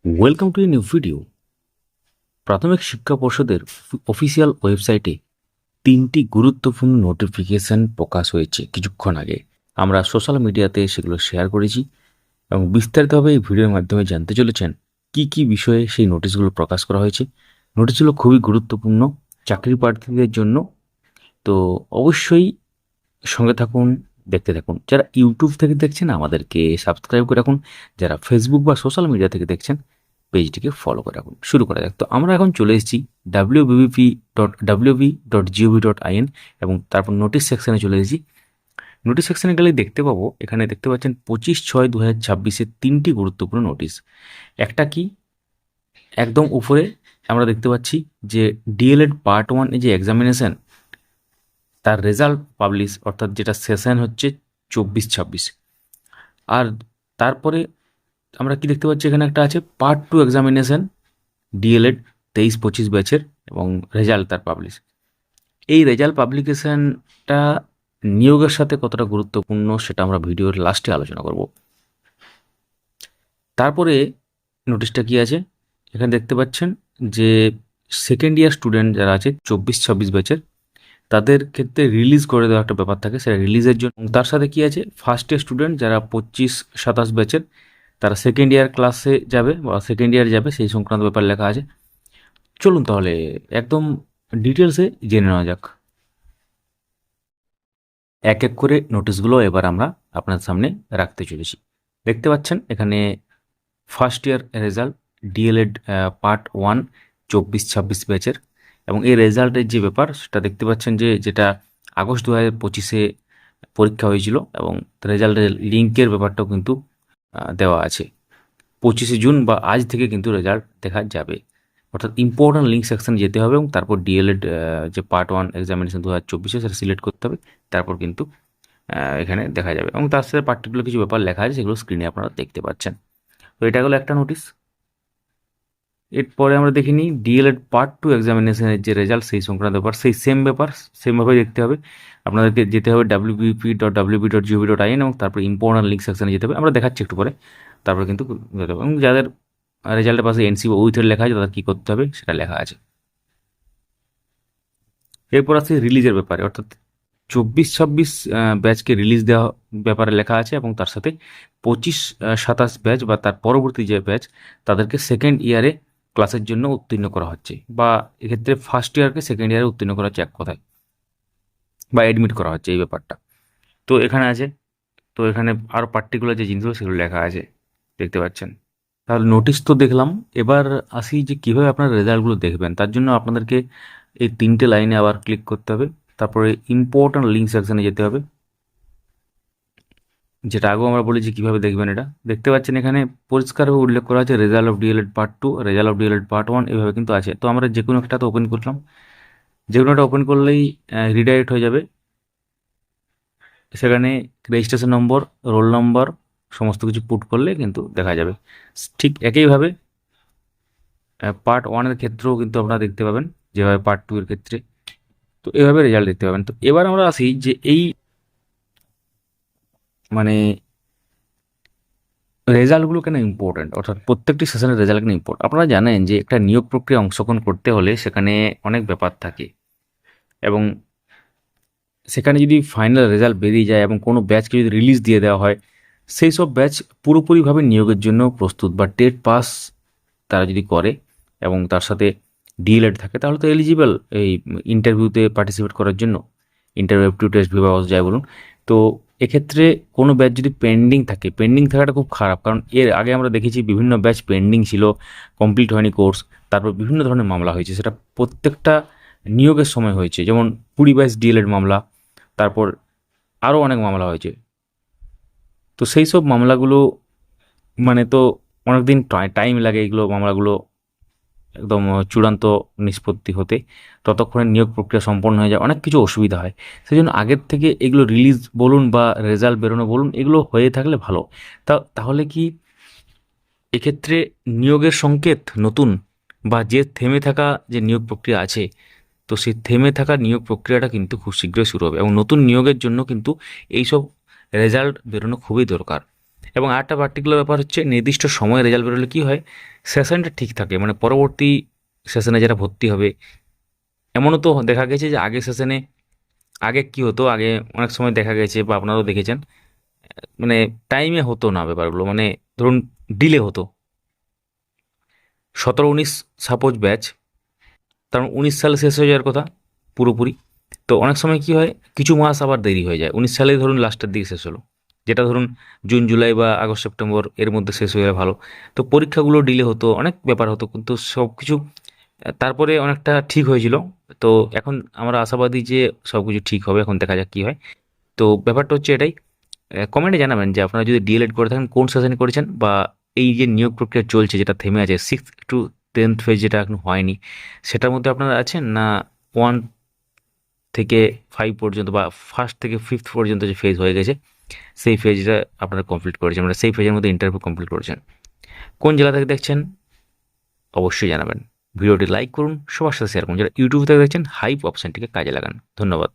Welcome to a new video. প্রাথমিক শিক্ষা পর্ষদের অফিসিয়াল ওয়েবসাইটে 3টি গুরুত্বপূর্ণ নোটিফিকেশন প্রকাশ হয়েছে কিছুক্ষণ আগে। আমরা সোশ্যাল মিডিয়াতে সেগুলো শেয়ার করেছি এবং বিস্তারিতভাবে এই ভিডিওর মাধ্যমে জানতে চলেছেন কি কি বিষয়ে সেই নোটিশগুলো প্রকাশ করা হয়েছে। নোটিশগুলো খুবই গুরুত্বপূর্ণ চাকরি প্রার্থীদের জন্য, তো অবশ্যই সঙ্গে থাকুন, দেখতে থাকুন। যারা ইউটিউব থেকে দেখছেন আমাদেরকে সাবস্ক্রাইব করে রাখুন, যারা ফেসবুক বা সোশ্যাল মিডিয়া থেকে দেখছেন পেজটিকে ফলো করে রাখুন। শুরু করা যাক। তো আমরা এখন চলে এসেছি wbp.wb.gov.in এবং তারপর নোটিশ সেকশনে চলে এসেছি। নোটিশ সেকশনে গেলে দেখতে পাবো, এখানে দেখতে পাচ্ছেন 25/6/2026-এর 3টি গুরুত্বপূর্ণ নোটিশ। একটা কি, একদম উপরে আমরা দেখতে পাচ্ছি যে ডিএলএড পার্ট 1 এর যে এক্সামিনেশন তার রেজাল্ট পাবলিশ, অর্থাৎ যেটা সেশন হচ্ছে 24-26। আর তারপরে আমরা কি দেখতে পাচ্ছি, এখানে একটা আছে পার্ট 2 এক্সামিনেশন ডিএলএড 23-25 ব্যাচের এবং রেজাল্ট তার পাবলিশ। এই রেজাল্ট পাবলিকেশনটা নিয়োগের সাথে কতটা গুরুত্বপূর্ণ সেটা আমরা ভিডিওর লাস্টে আলোচনা করব। তারপরে নোটিশটা কি আছে, এখানে দেখতে পাচ্ছেন যে সেকেন্ড ইয়ার স্টুডেন্ট যারা আছে 24-26 ব্যাচের তাদের ক্ষেত্রে রিলিজ করে দেওয়া একটা ব্যাপার থাকে, সেটা রিলিজের জন্য। তার সাথে কি আছে, ফার্স্ট ইয়ার স্টুডেন্ট যারা 25-27 ব্যাচের তারা সেকেন্ড ইয়ার ক্লাসে যাবে বা সেকেন্ড ইয়ার যাবে সেই সংক্রান্ত ব্যাপার লেখা আছে। চলুন তাহলে একদম ডিটেলসে জেনে নেওয়া যাক। এক এক করে নোটিশগুলো এবার আমরা আপনার সামনে রাখতে চলেছি। দেখতে পাচ্ছেন এখানে first year result DElEd part 1 24-26 ব্যাচের এবং এই রেজাল্টের যে ব্যাপার সেটা দেখতে পাচ্ছেন যে যেটা আগস্ট 2025-এ পরীক্ষা হয়েছিল এবং রেজাল্টের লিঙ্কের ব্যাপারটাও কিন্তু দেওয়া আছে। 25শে জুন বা আজ থেকে কিন্তু রেজাল্ট দেখা যাবে, অর্থাৎ ইম্পর্ট্যান্ট লিঙ্ক সেকশন যেতে হবে এবং তারপর ডিএলএড যে পার্ট 1 এক্সামিনেশন 2024 সেটা সিলেক্ট করতে হবে, তারপর কিন্তু এখানে দেখা যাবে এবং তার সাথে পার্টিকুলার কিছু ব্যাপার লেখা আছে সেগুলো স্ক্রিনে আপনারা দেখতে পাচ্ছেন। তো এটা হলো একটা নোটিশ। এরপরে আমরা দেখে নিই ডিএলএড পার্ট 2 এক্সামিনেশনের যে রেজাল্ট সেই সংক্রান্ত ব্যাপার, সেই সেমভাবে দেখতে হবে। আপনাদেরকে যেতে হবে wbp.wb.gov.in এবং তারপর ইম্পর্ট্যান্ট লিঙ্ক সেকশনে যেতে হবে, আমরা দেখাচ্ছি একটু পরে। তারপরে কিন্তু যেতে হবে এবং যাদের রেজাল্টের পাশে এনসি বা উইথের লেখা আছে তাদের কী করতে হবে সেটা লেখা আছে। এরপর আসছে রিলিজের ব্যাপারে, অর্থাৎ 24-26 ব্যাচকে রিলিজ দেওয়া ব্যাপারে লেখা আছে এবং তার সাথে 25-27 ব্যাচ বা তার পরবর্তী যে ব্যাচ তাদেরকে সেকেন্ড ইয়ারে ক্লাসের জন্য উত্তীর্ণ করা হচ্ছে, বা এক্ষেত্রে ফার্স্ট ইয়ারকে সেকেন্ড ইয়ারে উত্তীর্ণ করা হচ্ছে এক কথায়, বা অ্যাডমিট করা হচ্ছে এই ব্যাপারটা। তো এখানে আছে, তো এখানে আরও পার্টিকুলার যে জিনিসগুলো সেগুলো লেখা আছে দেখতে পাচ্ছেন। তাহলে নোটিশ তো দেখলাম, এবার আসি যে কীভাবে আপনারা রেজাল্টগুলো দেখবেন। তার জন্য আপনাদেরকে এই 3টে লাইনে আবার ক্লিক করতে হবে, তারপরে ইম্পর্ট্যান্ট লিঙ্ক সেকশনে যেতে হবে, যেটা আগেও আমরা বলেছি কীভাবে দেখবেন। এটা দেখতে পাচ্ছেন এখানে পরিষ্কারভাবে উল্লেখ করা আছে result of DElEd part 2, result of DElEd part 1 এভাবে কিন্তু আছে। তো আমরা যে কোনো একটা তো ওপেন করলাম, যে কোনো একটা ওপেন করলেই রিডাইরেক্ট হয়ে যাবে। সেখানে রেজিস্ট্রেশন নম্বর, রোল নম্বর সমস্ত কিছু পুট করলে কিন্তু দেখা যাবে। ঠিক একইভাবে পার্ট 1-এর ক্ষেত্রেও কিন্তু আপনারা দেখতে পাবেন যেভাবে পার্ট 2-এর ক্ষেত্রে, তো এভাবে রেজাল্ট দেখতে পাবেন। তো এবার আমরা আসি যে এই মানে রেজাল্টগুলো কেন ইম্পর্ট্যান্ট, অর্থাৎ প্রত্যেকটি সেশনের রেজাল্ট কেন ইম্পর্টেন্ট। আপনারা জানেন যে একটা নিয়োগ প্রক্রিয়া অংশগ্রহণ করতে হলে সেখানে অনেক ব্যাপার থাকে এবং সেখানে যদি ফাইনাল রেজাল্ট বেরিয়ে যায় এবং কোনো ব্যাচকে যদি রিলিজ দিয়ে দেওয়া হয়, সেই সব ব্যাচ পুরোপুরিভাবে নিয়োগের জন্য প্রস্তুত বা টেট পাস তারা যদি করে এবং তার সাথে ডিএলএড থাকে তাহলে তো এলিজিবল এই ইন্টারভিউতে পার্টিসিপেট করার জন্য, ইন্টারভিউ অ্যাপটিটিউড টেস্ট বিভাগ যায় বলুন। তো এক্ষেত্রে কোনো ব্যাচ যদি পেন্ডিং থাকে, পেন্ডিং থাকাটা খুব খারাপ, কারণ এর আগে আমরা দেখেছি বিভিন্ন ব্যাচ পেন্ডিং ছিল, কমপ্লিট হয়নি কোর্স, তারপর বিভিন্ন ধরনের মামলা হয়েছে, সেটা প্রত্যেকটা নিয়োগের সময় হয়েছে, যেমন 20-22 ডিএলএড মামলা, তারপর আরও অনেক মামলা হয়েছে। তো সেই সব মামলাগুলো মানে তো অনেক দিন টাইম লাগে এগুলো মামলাগুলো একদম চূড়ান্ত নিষ্পত্তি হতে, ততক্ষণে নিয়োগ প্রক্রিয়া সম্পন্ন হয়ে যায়, অনেক কিছু অসুবিধা হয়। সেই জন্য আগের থেকে এগুলো রিলিজ বলুন বা রেজাল্ট বেরোনো বলুন এগুলো হয়ে থাকলে ভালো। তাহলে কি এক্ষেত্রে নিয়োগের সংকেত নতুন বা যে থেমে থাকা যে নিয়োগ প্রক্রিয়া আছে, তো সেই থেমে থাকা নিয়োগ প্রক্রিয়াটা কিন্তু খুব শীঘ্রই শুরু হবে এবং নতুন নিয়োগের জন্য কিন্তু এইসব রেজাল্ট বেরোনো খুবই দরকার। এবং আরেকটা পার্টিকুলার ব্যাপার হচ্ছে নির্দিষ্ট সময়ে রেজাল্ট বেরোলে কী হয়, সেশনটা ঠিক থাকে, মানে পরবর্তী সেশনে যারা ভর্তি হবে, এমনও তো দেখা গেছে যে আগের সেশনে আগে কি হতো, আগে অনেক সময় দেখা গেছে বা আপনারাও দেখেছেন, মানে টাইমে হতো না ব্যাপারগুলো, মানে ধরুন ডিলে হতো। 17-19 সাপোজ ব্যাচ, তার 19 সালে শেষ হয়ে যাওয়ার কথা পুরোপুরি। তো অনেক সময় কি হয়, কিছু মাস আবার দেরি হয়ে যায়, 19 সালে ধরুন লাস্টের দিকে শেষ হলো, যেটা ধরুন জুন জুলাই বা আগস্ট সেপ্টেম্বর এর মধ্যে শেষ হয়ে গেলে ভালো। তো পরীক্ষাগুলো ডিলে হতো, অনেক ব্যাপার হতো, কিন্তু সব কিছু তারপরে অনেকটা ঠিক হয়েছিল। তো এখন আমরা আশাবাদী যে সব কিছু ঠিক হবে, এখন দেখা যাক কী হয়। তো ব্যাপারটা হচ্ছে এটাই। কমেন্টে জানাবেন যে আপনারা যদি ডিএলএড করে থাকেন কোন সেশনে করেছেন, বা এই যে নিয়োগ প্রক্রিয়া চলছে যেটা থেমে আছে 6th to 10th ফেজ যেটা এখন হয়নি, সেটার মধ্যে আপনারা আছেন, না 1 থেকে 5 পর্যন্ত বা ফার্স্ট থেকে ফিফথ পর্যন্ত যে ফেজ হয়ে গেছে সেই ফেজটা আপনারা কমপ্লিট করেছেন, মানে সেই ফেজের মধ্যে ইন্টারভিউ কমপ্লিট করেছেন। কোন জেলা থেকে দেখছেন অবশ্যই জানাবেন। ভিডিওটি লাইক করুন, সবার সাথে শেয়ার করুন। যারা ইউটিউব থেকে দেখছেন হাইপ অপশানটিকে কাজে লাগান। ধন্যবাদ।